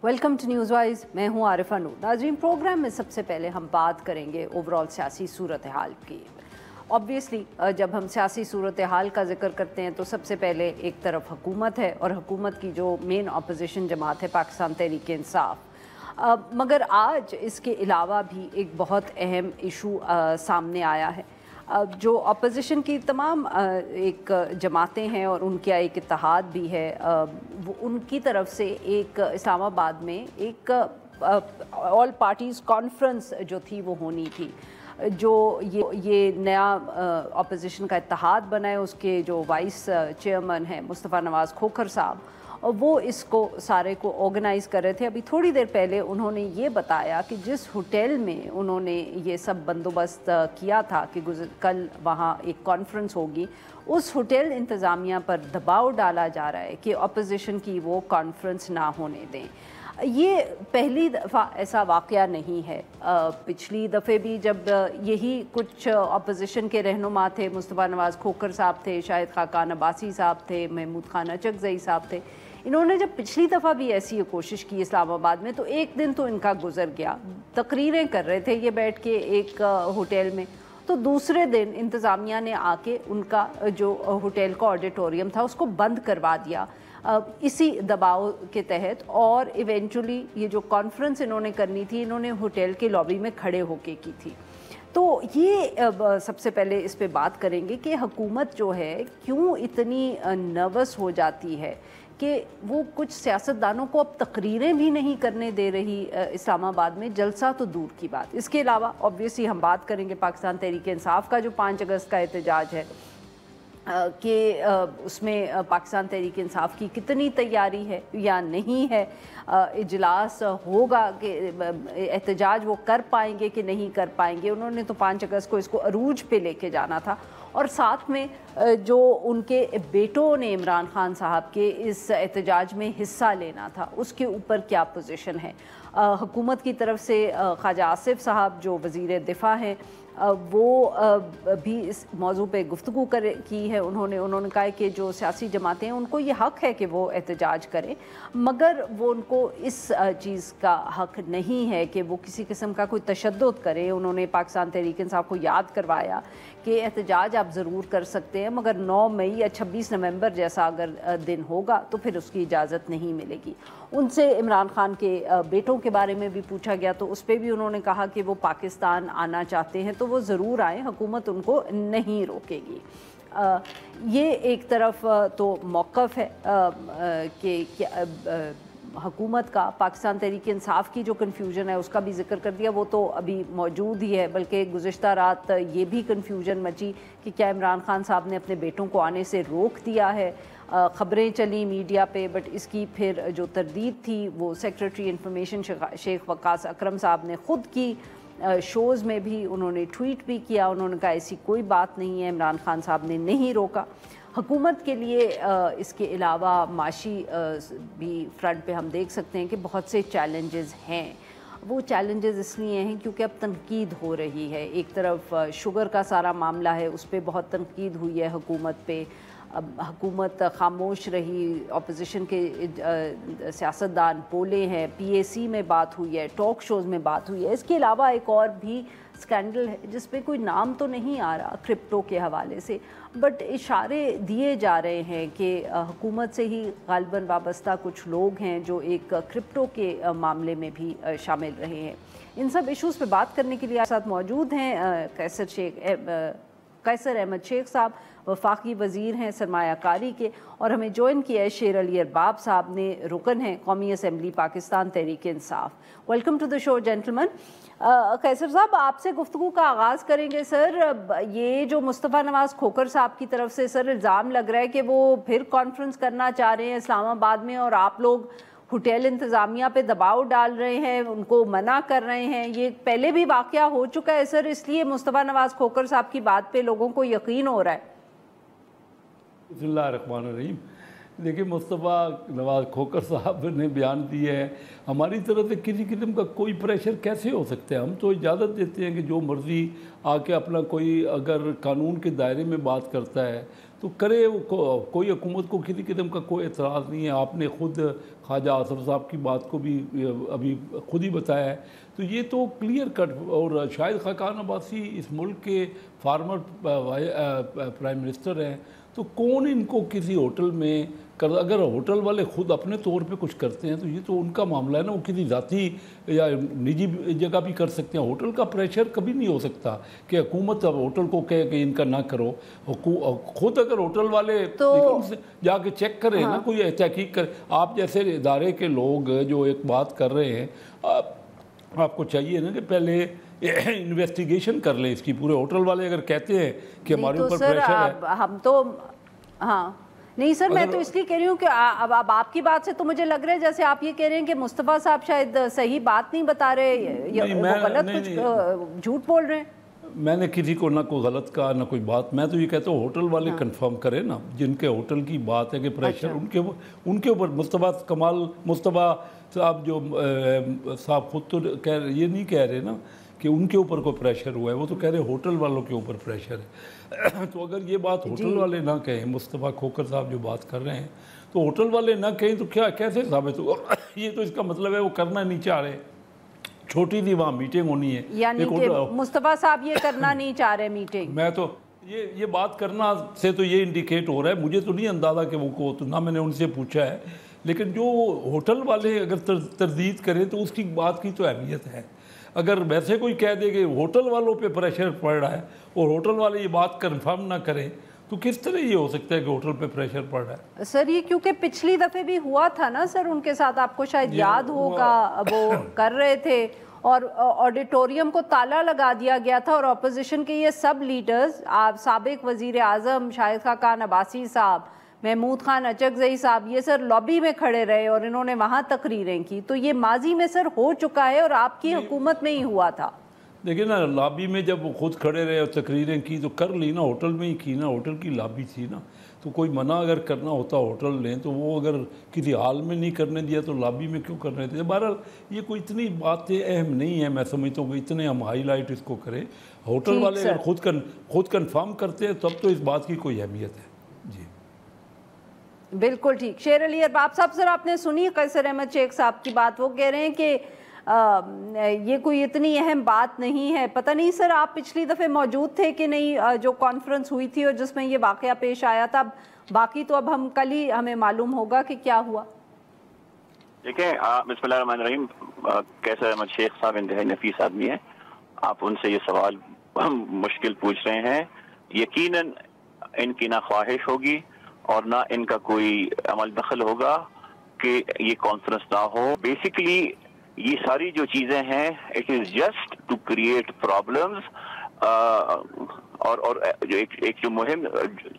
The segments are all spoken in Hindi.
Welcome to news wise. मैं हूं आरिफा नूर। नाज़रीन, प्रोग्राम में सबसे पहले हम बात करेंगे ओवरऑल सियासी सूरत हाल की। ऑब्वियसली जब हम सियासी सूरत हाल का जिक्र करते हैं तो सबसे पहले एक तरफ हुकूमत है और हुकूमत की जो मेन अपोजिशन जमात है पाकिस्तान तहरीक इंसाफ। मगर आज इसके अलावा भी एक बहुत अहम इशू सामने आया है। जो अपोजिशन की तमाम एक जमातें हैं और उनका एक इत्तेहाद भी है, वो उनकी तरफ से एक इस्लामाबाद में एक ऑल पार्टीज़ कॉन्फ्रेंस जो थी वो होनी थी। जो ये नया अपोजिशन का इत्तेहाद बना है, उसके जो वाइस चेयरमैन हैं मुस्तफ़ा नवाज़ खोखर साहब, और वो इसको सारे को ऑर्गेनाइज़ कर रहे थे। अभी थोड़ी देर पहले उन्होंने ये बताया कि जिस होटल में उन्होंने ये सब बंदोबस्त किया था कि कल वहाँ एक कॉन्फ्रेंस होगी, उस होटल इंतज़ामिया पर दबाव डाला जा रहा है कि अपोजिशन की वो कॉन्फ्रेंस ना होने दें। ये पहली दफ़ा ऐसा वाक़या नहीं है। पिछली दफ़े भी जब यही कुछ अपोजिशन के रहनुमा थे, मुस्तफ़ा नवाज़ खोखर साहब थे, शाहिद खाकान अब्बासी साहब थे, महमूद खान अचकज़ई साहब थे, इन्होंने जब पिछली दफ़ा भी ऐसी कोशिश की इस्लामाबाद में, तो एक दिन तो इनका गुजर गया, तकरीरें कर रहे थे ये बैठ के एक होटल में। तो दूसरे दिन इंतज़ामिया ने आके उनका जो होटल का ऑडिटोरियम था उसको बंद करवा दिया इसी दबाव के तहत। और इवेंचुअली ये जो कॉन्फ्रेंस इन्होंने करनी थी, इन्होंने होटल के लॉबी में खड़े होके की थी। तो ये सबसे पहले इस पे बात करेंगे कि हुकूमत जो है क्यों इतनी नर्वस हो जाती है कि वो कुछ सियासतदानों को अब तकरीरें भी नहीं करने दे रही इस्लामाबाद में, जलसा तो दूर की बात। इसके अलावा ऑब्वियसली हम बात करेंगे पाकिस्तान तहरीक इंसाफ का जो 5 अगस्त का एहतजाज है कि उसमें पाकिस्तान तहरीक इंसाफ की कितनी तैयारी है या नहीं है, इजलास होगा कि एहतजाज वो कर पाएंगे कि नहीं कर पाएंगे। उन्होंने तो 5 अगस्त को इसको अरूज पे लेके जाना था, और साथ में जो उनके बेटों ने इमरान खान साहब के इस एहतजाज में हिस्सा लेना था, उसके ऊपर क्या पोजीशन है। हुकूमत की तरफ से ख्वाजा आसिफ साहब जो वज़ीर दिफा हैं, वो भी इस मौजू पे गुफ्तगू की है। उन्होंने कहा है कि जो सियासी जमातें हैं उनको ये हक़ है कि वो एहतजाज करें, मगर वो उनको इस चीज़ का हक़ नहीं है कि वो किसी किस्म का कोई तशद्दुद करें। उन्होंने पाकिस्तान तहरीक इंसाफ को याद करवाया कि एहतजाज आप ज़रूर कर सकते हैं, मगर 9 मई या 26 नवंबर जैसा अगर दिन होगा तो फिर उसकी इजाज़त नहीं मिलेगी। उनसे इमरान खान के बेटों के बारे में भी पूछा गया, तो उस पर भी उन्होंने कहा कि वो पाकिस्तान आना चाहते हैं तो वो ज़रूर आएँ, हुकूमत उनको नहीं रोकेगी। ये एक तरफ तो मौक़िफ़ है कि हुकूमत का। पाकिस्तान तहरीक इंसाफ की जो कन्फ्यूजन है उसका भी जिक्र कर दिया, वो तो अभी मौजूद ही है, बल्कि गुज़िश्ता रात ये भी कन्फ्यूजन मची कि क्या इमरान खान साहब ने अपने बेटों को आने से रोक दिया है। ख़बरें चली मीडिया पे, बट इसकी फिर जो तरदीद थी वो सेक्रेटरी इंफॉर्मेशन शेख वकास अकरम साहब ने ख़ुद की। शोज़ में भी उन्होंने ट्वीट भी किया, उन्होंने कहा ऐसी कोई बात नहीं है, इमरान खान साहब ने नहीं रोका। हुकूमत के लिए इसके अलावा माशी भी फ्रंट पे हम देख सकते हैं कि बहुत से चैलेंजेस हैं। वो चैलेंजेस इसलिए हैं क्योंकि अब तनकीद हो रही है। एक तरफ शुगर का सारा मामला है, उस पर बहुत तनकीद हुई है हुकूमत पे। अब हुकूमत खामोश रही, अपोजिशन के सियासतदान बोले हैं, PAC में बात हुई है, टॉक शोज़ में बात हुई है। इसके अलावा एक और भी स्कैंडल है जिस पे कोई नाम तो नहीं आ रहा क्रिप्टो के हवाले से, बट इशारे दिए जा रहे हैं कि हुकूमत से ही गालिबन वाबस्ता कुछ लोग हैं जो एक क्रिप्टो के मामले में भी शामिल रहे हैं। इन सब इश्यूज़ पे बात करने के लिए आप साथ मौजूद हैं कैसर अहमद शेख साहब, वफाकी वज़ीर हैं सरमायाकारी के, और हमें ज्वाइन किया है शेर अली अरबाब साहब ने, रुकन हैं कौमी assembly Pakistan Tehreek Insaf. Welcome to the show gentleman. Qaiser साहब, आपसे गुफ्तगू का आगाज़ करेंगे। सर, ये जो मुस्तफ़ा नवाज़ खोखर साहब की तरफ से सर इल्ज़ाम लग रहा है कि वो फिर कॉन्फ्रेंस करना चाह रहे हैं इस्लामाबाद में, और आप लोग होटल इंतज़ामिया पे दबाव डाल रहे हैं, उनको मना कर रहे हैं। ये पहले भी वाक़या हो चुका है सर, इसलिए मुस्तफ़ा नवाज़ खोखर साहब की बात पे लोगों को यकीन हो रहा है। बिस्मिल्लाहिर्रहमानिर्रहीम। देखिए, मुस्तफ़ा नवाज़ खोखर साहब ने बयान दिए हैं, हमारी तरफ से किसी किस्म का कोई प्रेशर कैसे हो सकता है। हम तो इजाज़त देते हैं कि जो मर्ज़ी आके अपना कोई अगर कानून के दायरे में बात करता है तो करे कोई हुकूमत को किसी किस्म का कोई एतराज़ नहीं है। आपने ख़ुद ख्वाजा आसफ साहब की बात को भी अभी खुद ही बताया है। तो ये तो क्लियर कट, और शाहिद खाकान अब्बासी इस मुल्क के फार्मर प्राइम मिनिस्टर हैं, तो कौन इनको किसी होटल में कर, अगर होटल वाले ख़ुद अपने तौर पे कुछ करते हैं तो ये तो उनका मामला है ना, वो किसी ज़ाती या निजी जगह भी कर सकते हैं। होटल का प्रेशर कभी नहीं हो सकता कि हुकूमत अब होटल को कहे कि इनका ना करो। खुद अगर होटल वाले तो जाके चेक करें ना, कोई तहकीक करे। आप जैसे इदारे के लोग जो एक बात कर रहे हैं, आपको चाहिए ना कि पहले इन्वेस्टिगेशन कर लें इसकी। पूरे होटल वाले अगर कहते हैं कि हमारे ऊपर प्रेशर है, हम तो हाँ नहीं सर, मैं तो इसलिए कह रही हूँ कि अब आपकी बात से तो मुझे लग रहा है जैसे आप ये कह रहे हैं कि मुस्तफ़ा साहब शायद सही बात नहीं बता रहे या वो गलत कुछ झूठ बोल रहे हैं। मैंने किसी को ना कोई गलत कहा ना कोई बात। मैं तो ये कहता हूँ होटल वाले कंफर्म करें ना, जिनके होटल की बात है कि प्रेशर उनके ऊपर। मुस्तफ़ा साहब जो साहब खुद तो ये नहीं कह रहे ना कि उनके ऊपर कोई प्रेशर हुआ है, वो तो कह रहे होटल वालों के ऊपर प्रेशर है। तो अगर ये बात होटल वाले ना कहें, मुस्तफ़ा खोकर साहब जो बात कर रहे हैं, तो होटल वाले ना कहें तो क्या कैसे साबित होगा? ये तो इसका मतलब है वो करना नहीं चाह रहे। छोटी सी वहाँ मीटिंग होनी है, यानी कि मुस्तफ़ा साहब ये करना नहीं चाह रहे मीटिंग। मैं तो ये बात करना से तो ये इंडिकेट हो रहा है, मुझे तो नहीं अंदाज़ा कि वो को, तो ना मैंने उनसे पूछा है, लेकिन जो होटल वाले अगर तरदीद करें तो उसकी बात की तो अहमियत है। अगर वैसे कोई कह दे कि होटल वालों पे प्रेशर पड़ रहा है और होटल वाले ये बात कंफर्म ना करें, तो किस तरह ये हो सकता है कि होटल पे प्रेशर पड़ रहा है? सर ये क्योंकि पिछली दफ़े भी हुआ था ना सर उनके साथ, आपको शायद याद होगा, वो कर रहे थे और ऑडिटोरियम को ताला लगा दिया गया था और अपोजिशन के ये सब लीडर्स, आप साबिक वज़ीर आज़म शाहिद खाकान अब्बासी साहब, महमूद खान अचकज़ई साहब, ये सर लॉबी में खड़े रहे और इन्होंने वहाँ तकरीरें की। तो ये माजी में सर हो चुका है और आपकी हुकूमत में ही हुआ था। देखिए ना, लॉबी में जब वो खुद खड़े रहे और तकरीरें की तो कर ली ना, होटल में ही की ना, होटल की लॉबी थी ना। तो कोई मना अगर करना होता होटल ने, तो वो अगर किसी हाल में नहीं करने दिया तो लॉबी में क्यों करने दिया? बहरहाल ये कोई इतनी बातें अहम नहीं है, मैं समझता हूँ कि इतने हम हाईलाइट इसको करें। होटल वाले अगर खुद कन्फर्म करते हैं तब तो इस बात की कोई अहमियत है। जी बिल्कुल ठीक। शेर अली अरबाब साहब, सर आपने सुनी कैसर अहमद शेख साहब की बात, वो कह रहे हैं कि ये कोई इतनी अहम बात नहीं है। पता नहीं सर आप पिछली दफ़े मौजूद थे कि नहीं जो कॉन्फ्रेंस हुई थी और जिसमें ये वाक़या पेश आया था। बाकी तो अब हम कल ही हमें मालूम होगा कि क्या हुआ। देखें, बिस्मिल्लाहिर्रहमानिर्रहीम, कैसर अहमद शेख साहब इंतहाई नफीस आदमी है। आप उनसे ये सवाल मुश्किल पूछ रहे हैं। यकीनन इनकी ना ख्वाहिश होगी और ना इनका कोई अमल दखल होगा कि ये कॉन्फ्रेंस ना हो। बेसिकली ये सारी जो चीजें हैं, it is just to create problems. और जो एक जो मुहिम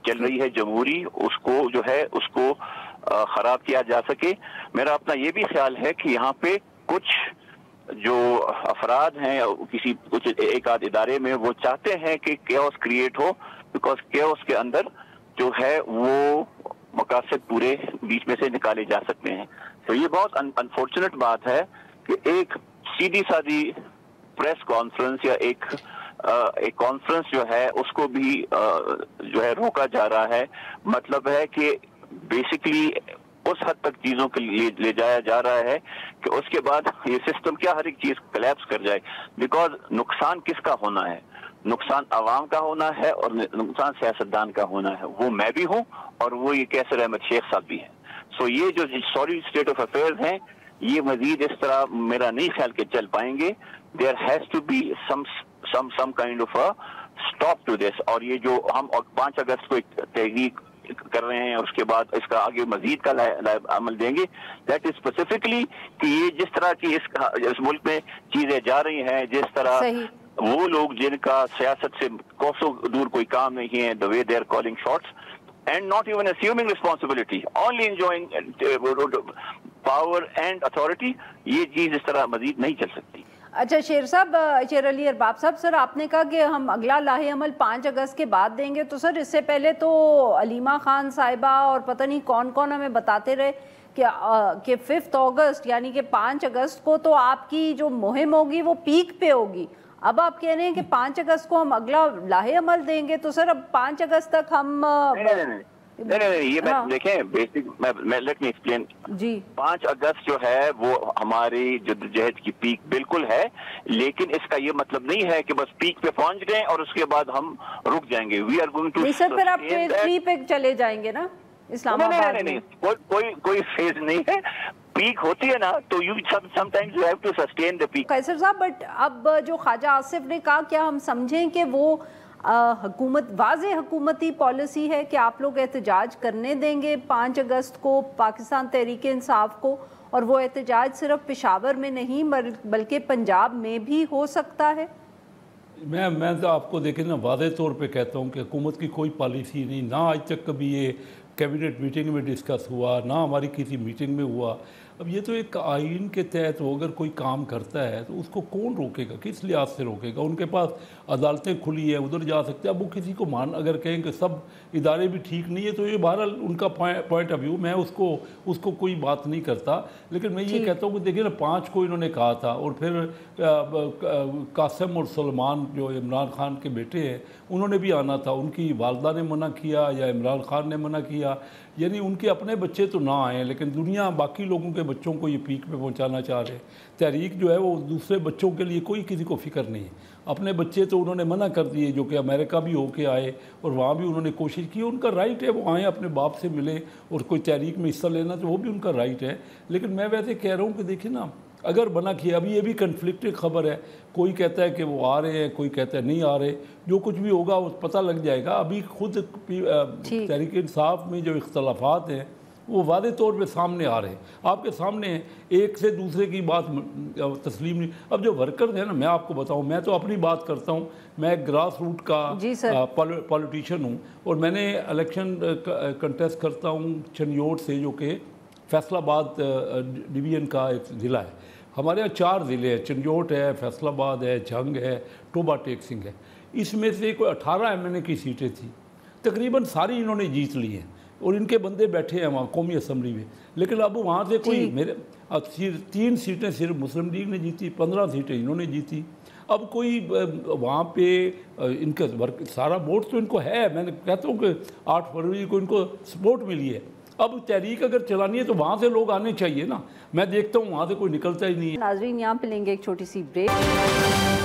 चल रही है जमहूरी, उसको जो है उसको खराब किया जा सके। मेरा अपना ये भी ख्याल है कि यहाँ पे कुछ जो अफराद हैं कुछ एक आध इदारे में, वो चाहते हैं कि केओस क्रिएट हो, बिकॉज केओस के अंदर जो है वो मकासद पूरे बीच में से निकाले जा सकते हैं। तो ये बहुत अनफॉर्चुनेट बात है कि एक सीधी सादी प्रेस कॉन्फ्रेंस या एक कॉन्फ्रेंस जो है उसको भी जो है रोका जा रहा है। मतलब है कि बेसिकली उस हद तक चीजों के लिए ले जाया जा रहा है कि उसके बाद ये सिस्टम क्या हर एक चीज कोलैप्स कर जाए। बिकॉज नुकसान किसका होना है? नुकसान आवाम का होना है और नुकसान सियासतदान का होना है। वो मैं भी हूँ और वो ये कैसर अहमद शेख साहब भी हैं। सो ये जो सॉरी स्टेट ऑफ अफेयर्स हैं, ये मजीद इस तरह मेरा नहीं ख्याल के चल पाएंगे। There has to be some kind of a stop to this. और ये जो हम 5 अगस्त को एक तहरीक कर रहे हैं, उसके बाद इसका आगे मजीद का अमल देंगे। दैट इज स्पेसिफिकली कि ये जिस तरह की इस मुल्क में चीजें जा रही हैं, जिस तरह वो लोग जिनका सियासत से कोसों दूर कोई काम नहीं है, the way they are calling shots and not even assuming responsibility, only enjoying power and authority, ये चीज इस तरह मजीद नहीं चल सकती। अच्छा शेर अली अरबाब साहब, सर आपने कहा कि हम अगला लाहे अमल 5 अगस्त के बाद देंगे, तो सर इससे पहले तो अलीमा खान साहिबा और पता नहीं कौन कौन हमें बताते रहे कि 5 अगस्त यानी कि 5 अगस्त को तो आपकी जो मुहिम होगी वो पीक पे होगी। अब आप कह रहे हैं कि 5 अगस्त को हम अगला लाहे अमल देंगे, तो सर अब 5 अगस्त तक हम नहीं, ये मैं देखें बेसिक मैं लेट मी एक्सप्लेन जी। 5 अगस्त जो है वो हमारी जद्दोजहद की पीक बिल्कुल है, लेकिन इसका ये मतलब नहीं है कि बस पीक पे पहुंच गए और उसके बाद हम रुक जाएंगे। We are going to, sir फिर आप फेज 3 पे चले जाएंगे ना इस्लामाबाद में? कोई फेज नहीं है, पीक होती है ना तो you sometimes you have to sustain the peak. Qaiser साहब, बट अब जो ख्वाजा आसिफ ने कहा, क्या हम समझें कि वो हुकूमत वाज़ेह हुकूमती पॉलिसी है कि आप लोग एहतजाज करने देंगे 5 अगस्त को पाकिस्तान तहरीक इंसाफ को, और वो एहतजाज सिर्फ पेशावर में नहीं बल्कि पंजाब में भी हो सकता है? मैं तो आपको देखें ना, वाज़ेह तौर पे कहता हूँ कि हुकूमत की कोई पॉलिसी नहीं, ना आज तक कभी ये कैबिनेट मीटिंग में डिस्कस हुआ, ना हमारी किसी मीटिंग में हुआ। अब ये तो एक आइन के तहत वो अगर कोई काम करता है तो उसको कौन रोकेगा, किस लिहाज से रोकेगा? उनके पास अदालतें खुली है, उधर जा सकते हैं। अब वो किसी को अगर कहें कि सब इदारे भी ठीक नहीं है तो ये बहरहाल उनका पॉइंट ऑफ व्यू, मैं उसको कोई बात नहीं करता। लेकिन मैं ये कहता हूँ कि देखिए ना, 5 को इन्होंने कहा था और फिर कासिम और सलमान जो इमरान खान के बेटे हैं उन्होंने भी आना था, उनकी वालदा ने मना किया या इमरान खान ने मना किया, यानी उनके अपने बच्चे तो ना आए लेकिन दुनिया बाकी लोगों के बच्चों को ये पीक पे पहुंचाना चाह रहे हैं। तहरीक जो है वो दूसरे बच्चों के लिए कोई किसी को फिक्र नहीं है, अपने बच्चे तो उन्होंने मना कर दिए, जो कि अमेरिका भी होके आए और वहाँ भी उन्होंने कोशिश की, उनका राइट है, वो आएँ अपने बाप से मिले और कोई तहरीक में हिस्सा लेना तो वो भी उनका राइट है। लेकिन मैं वैसे कह रहा हूँ कि देखिए ना, अगर बना किया, अभी ये भी कन्फ्लिक्टेड खबर है, कोई कहता है कि वो आ रहे हैं, कोई कहता है नहीं आ रहे, जो कुछ भी होगा वो पता लग जाएगा। अभी खुद तहरीक इंसाफ में जो इख्तलाफात हैं वो वादे तौर पे सामने आ रहे हैं, आपके सामने हैं, एक से दूसरे की बात तस्लीम नहीं। अब जो वर्कर्स हैं ना, मैं आपको बताऊं, मैं तो अपनी बात करता हूं, मैं ग्रास रूट का पॉलिटिशियन हूं और मैंने इलेक्शन कंटेस्ट करता हूं चनियोट से, जो कि फैसलाबाद डिवीज़न का एक ज़िला है। हमारे यहाँ 4 ज़िले हैं, चंजोट है, फैसलाबाद है, झंग है, टोबा टेक सिंह है। इसमें से कोई 18 MNA की सीटें थी, तकरीबन सारी इन्होंने जीत ली हैं और इनके बंदे बैठे हैं वहाँ कौमी असम्बली में। लेकिन अब वहाँ से कोई मेरे 3 सीटें सिर्फ मुस्लिम लीग ने जीती, 15 सीटें इन्होंने जीती। अब कोई वहाँ पे इनका सारा वोट तो इनको है, मैं कहता हूँ कि 8 फरवरी को इनको सपोर्ट मिली है। अब तहरीक अगर चलानी है तो वहाँ से लोग आने चाहिए ना, मैं देखता हूँ वहाँ से कोई निकलता ही नहीं है। नाज़रीन, यहाँ पे लेंगे एक छोटी सी ब्रेक।